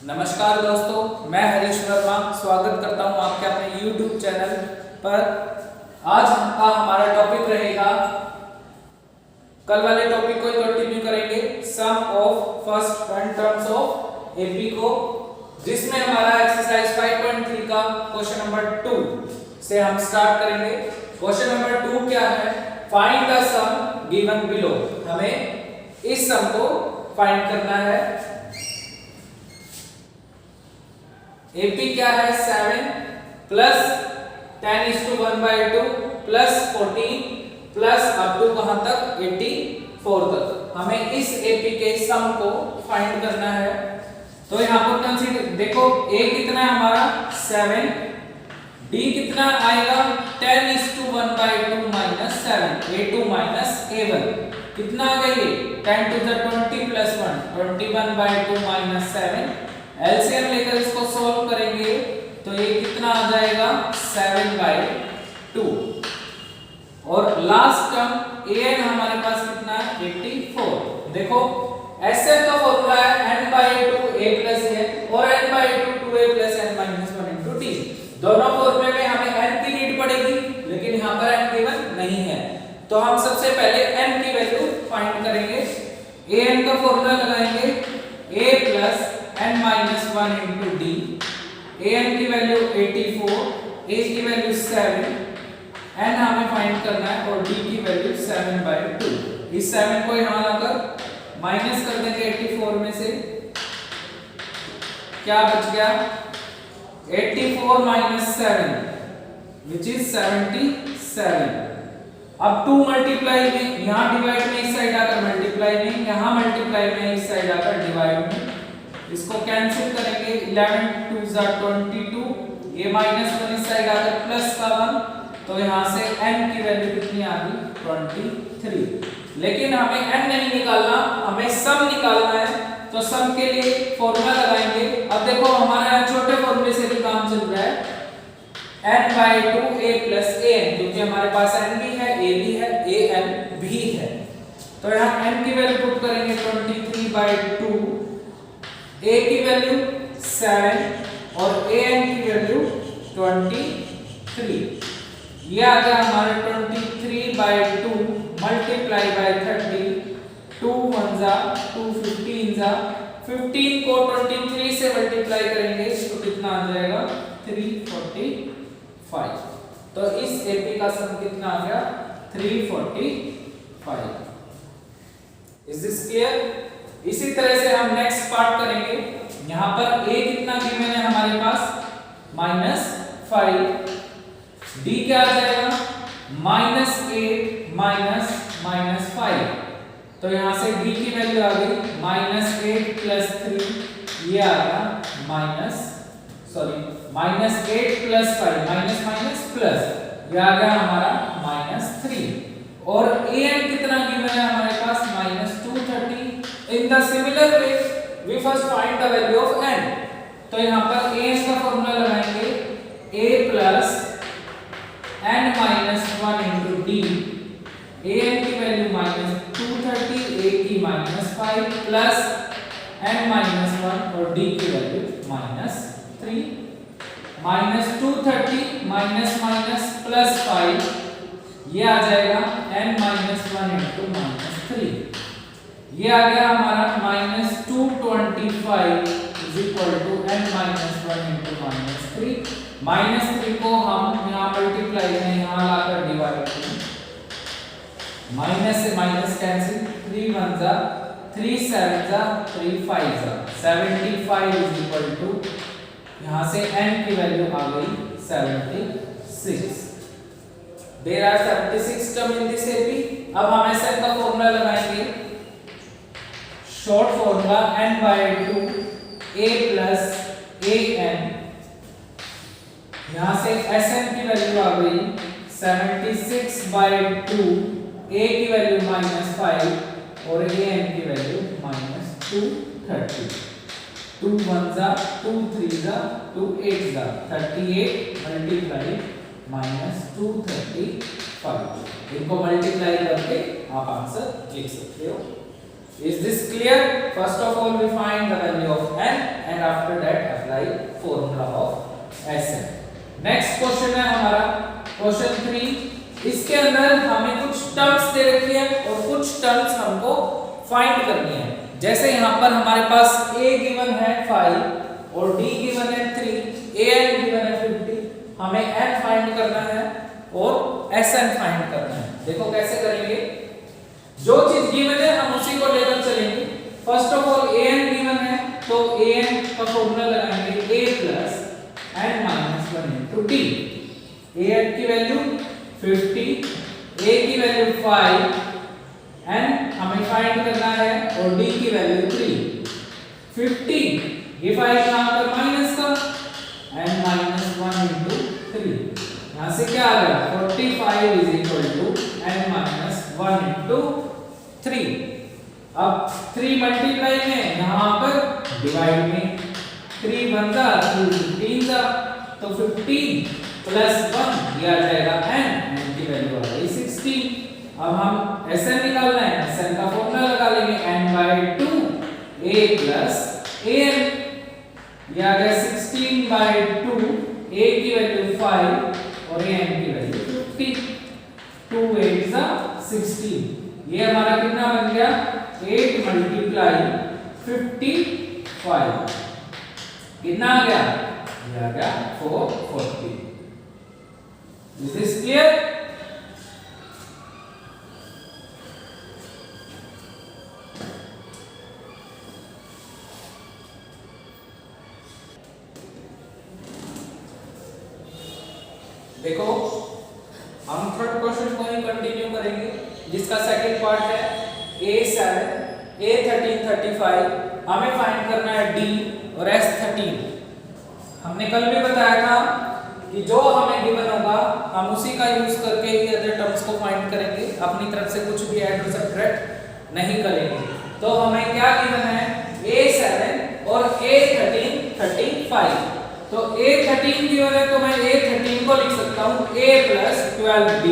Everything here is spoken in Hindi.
नमस्कार दोस्तों, मैं हरीश वर्मा स्वागत करता हूं आपके अपने YouTube चैनल पर। आज का हमारा टॉपिक रहेगा, कल वाले टॉपिक को कंटिन्यू करेंगे, sum of first 1 terms of AP को, जिसमें हमारा एक्सरसाइज 5.3 का क्वेश्चन नंबर 2 से हम स्टार्ट करेंगे। क्वेश्चन नंबर 2 क्या है? Find the sum given below. हमें इस सम को फाइंड करना है। एपी क्या है? 7 plus 10:1/2 plus 14 plus up to कहां तक? 84 तक। हमें इस एपी के सम को फाइंड करना है। तो यहां पर कंसीडर देखो, ए कितना है हमारा? 7, डी कितना आएगा? 10:1/2 माइनस 7, a2 माइनस a1 कितना आ गई? 10 to the 20 plus 1, 21/2 minus 7। LCM लेकर इसको सॉल्व करेंगे तो ये कितना आ जाएगा? 7/2। और लास्ट टर्म an हमारे पास कितना है? 84। देखो एसएफ का फॉर्मूला है n/2 a plus n और n/2 2a plus n minus 1 into t। दोनों फॉर्मूले में हमें n की नीड पड़ेगी, लेकिन यहाँ पर n गिवन नहीं है, तो हम सबसे पहले n की वैल्यू फाइंड करेंगे। an का फॉर्मूला लगाएंगे a plus n minus 1 into d। an की वैल्यू 84, a की वैल्यू 7, n हमें फाइंड करना है और d की वैल्यू 7/2। इस 7 को यहां लाकर माइनस कर देंगे 84 में से, क्या बच गया? 84 minus 7 which is 77। अब 2 मल्टीप्लाई में, यहां डिवाइड में इस साइड आकर मल्टीप्लाई में, यहां मल्टीप्लाई में इस साइड आकर डिवाइड में, इसको कैंसिल करेंगे। 11 2 जा 22, ये माइनस 1 इस साइड आकर प्लस का 1, तो यहां से n की वैल्यू कितनी आ गई? 23। लेकिन हमें n नहीं निकालना, हमें सम निकालना है। तो सम के लिए फॉर्मूला लगाएंगे। अब देखो हमारा यहाँ छोटे फॉर्मूले से भी काम चल रहा है, n/2 a plus an, क्योंकि हमारे पास n भी है, a भी है, an भी है। तो यहाँ n की वैल्यू पुट करेंगे 23/2, a की वैल्यू 7 और an की वैल्यू 23। ये आ गया हमारा 23/2 मल्टीप्लाई बाय 30, 2 1 जा 2, 15 जा 15 को 23 से मल्टीप्लाई करेंगे तो कितना आ जाएगा? 345। तो इस एपी का सम कितना आ गया? 345। Is this clear? इसी तरह से हम नेक्स्ट पार्ट करेंगे। यहां पर a कितना गिवन है हमारे पास? -5। d क्या आ जाएगा? -8 माइनस -5। तो यहां से d की वैल्यू आ गई -8 प्लस 3, ये आ गया -8 प्लस 5, माइनस माइनस प्लस, ये आ गया हमारा -3। और an कितना गिवन है हमारे पास? -230। In the similar way, we first find the value of n। तो यहाँ पर an का फॉर्मूला लगाएंगे a plus n minus 1 into d। an की वैल्यू -230, a की -5 प्लस n minus 1 और d की वैल्यू -3। -230 माइनस माइनस प्लस 5, ये आ जाएगा n minus 1 into -3। ये आ गया हमारा -225 is equal to n minus 1 into -3। -3 को हम यहाँ मल्टीप्लाई में यहाँ लाकर डिवाइड करें, माइनस से माइनस कैंसिल, 3 1 जा 3 7 जा 3 5 जा 75 is equal to, यहाँ से n की वैल्यू आ गई 76। There are 76 term in this AP। अब हम SN का फॉर्मूला लगाएंगे, short formula n/2 a plus an। यहां से Sn की वैल्यू आ गई 76/2, a की वैल्यू -5 और an की वैल्यू -230। 2 1 जा 2 3 जा 2 8 जा 38 मल्टीप्लाई -235। इनको मल्टीप्लाई करके आप आंसर लिख सकते हो। Is this clear? First of all we find the value of n and after that apply formula of Sn. Next question है हमारा क्वेश्चन 3। इसके अंदर हमें कुछ टर्म्स दे रखी है और कुछ टर्म्स हमको फाइंड करनी है। जैसे यहाँ पर हमारे पास a गिवन है 5 और d गिवन है 3, an गिवन है 50, हमें n फाइंड करना है और Sn फाइंड करना है। देखो कैसे करेंगे, जो चीज गिवन है हम उसी को लेकर चलेंगे। First of all an given है तो an का फॉर्मूला लगाएंगे a plus n minus 1 into d। an की वैल्यू 50, a की वैल्यू 5, n हमें फाइंड करना है और d की वैल्यू 3। 50 ये 5 यहाँ पर माइनस का n माइनस 1 इंटू 3, यहाँ से क्या आ गया 45 is equal to n minus 1 into 3। अब 3 मल्टीप्लाई में यहाँ पर डिवाइड में 3 बनता 15 का, तो 15 प्लस 1 ये आ जाएगा n की वैल्यू आ गई 16। अब हम Sn निकालना है, Sn का फॉर्मूला लगा लेंगे n/2 a प्लस an, ये आ गया 16/2, a की वैल्यू 5 और an की वैल्यू 50। 2 8 16, ये हमारा कितना बन गया 8 मल्टीप्लाई 55, कितना आ गया, ये आ गया 440। Is this clear? देखो हम थर्ड क्वेश्चन को ही कंटिन्यू करेंगे, जिसका सेकंड पार्ट है A7, A13 35, हमें फाइंड करना है D और S13। हमने कल भी बताया था कि जो हमें गिवन होगा हम उसी का यूज करके ही अदर टर्म्स को फाइंड करेंगे, अपनी तरफ से कुछ भी ऐड और सब्ट्रैक्ट नहीं करेंगे। तो हमें क्या गिवन है A7 और A13 35। तो A13 गिवन है तो मैं A13 को लिख सकता हूँ A प्लस 12B